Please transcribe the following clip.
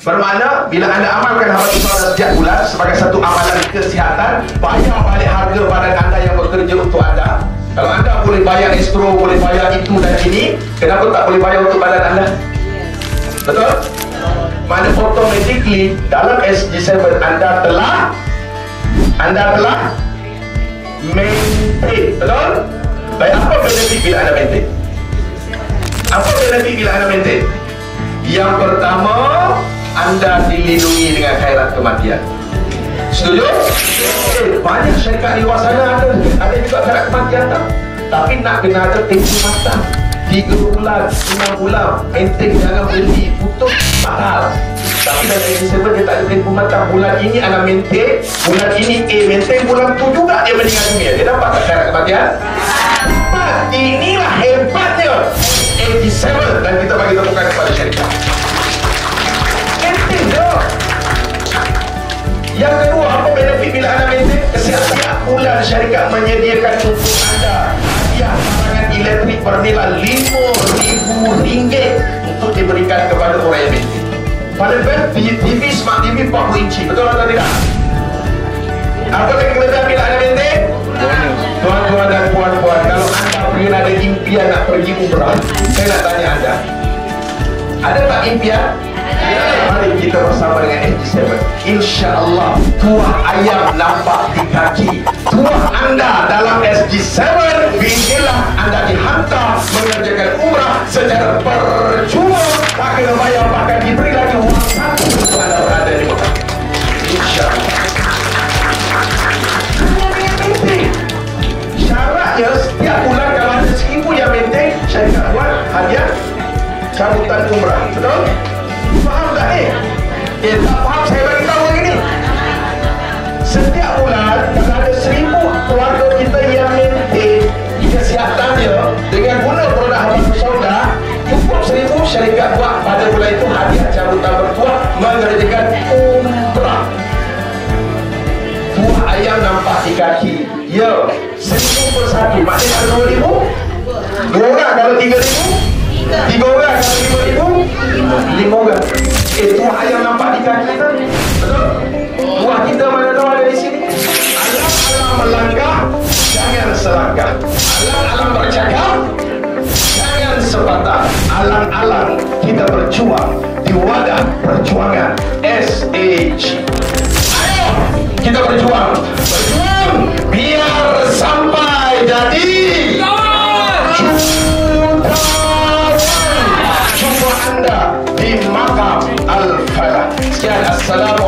Bermakna bila anda amalkan habatus sauda setiap bulan sebagai satu amalan kesihatan, bayar balik harga badan anda yang bekerja untuk anda. Kalau anda boleh bayar estro, boleh bayar itu dan ini, kenapa tak boleh bayar untuk badan anda? Betul? Mana automatically dalam SG7 anda telah maintain. Betul? Baik, apa benefit bila anda maintain? Apa benefit bila anda maintain? Yang pertama, anda dilindungi dengan khairat kematian. Setuju? Banyak syarikat di luar sana ada juga khairat kematian tak? Tapi nak kena ada tempoh matang 3 bulan, 6 bulan. Maintain, jangan beli, putus, mahal. Tapi dalam SG7 dia tak ada tempoh matang. Bulan ini anda maintain, bulan ini maintain, bulan tu juga dia meninggal dunia. Dia dapat tak khairat kematian? Inilah hebatnya SG7 dan kita bagi tepukan kepada syarikat. Maintain dah. Yang kedua, apa benefit bila anda maintain? Setiap bulan syarikat menyediakan untuk anda hadiah barangan elektrik bernilai RM5,000 untuk diberikan kepada orang yang maintain. Pada best TV, Smart TV 40 inci. Betul atau tidak? Apa lagi kelebihan bila anda maintain? Tuan-tuan dan puan-puan, kalau anda pernah ada impian nak pergi umrah, saya nak tanya anda, ada tak impian? Mari kita bersama dengan SG7. InsyaAllah tuah ayam nampak di kaki. Tuah anda dalam SG7, bismillah anda dihantar mengerjakan umrah secara percuma, tak kena bayar, bahkan diberi lagi uang satu untuk anda berada di Mekah. InsyaAllah. Syaratnya setiap bulan kalau ada 1,000 yang maintain, syarikat buat hadiah sambutan umrah. Betul? Faham tak ni? Tak faham, saya bagi tahu lagi ni. Setiap bulan kalau ada 1,000 keluarga kita yang maintain kesihatannya dengan guna produk habatus sauda, cukup 1,000 syarikat buat pada bulan itu hadiah sambutan bertuah mengerjakan umrah. Tuah ayam nampak di kaki. Ya, 1,000 per satu. Maknanya ada 2,000. 2 orang kalau 3,000. 3 orang kalau 5,000. 5 orang. Tuah ayam nampak di kaki kita. Betul? Tuah kita mana tahu ada di sini. Alam-alam melangkah, jangan selangkah. Alam-alam bercakap, jangan sepatah. Alang-alang kita berjuang di wadah perjuangan SAG. Ayo kita berjuang biar sampai jadi jutawan. Jumpa anda di Makam Al-Falah. Sekian, assalamualaikum.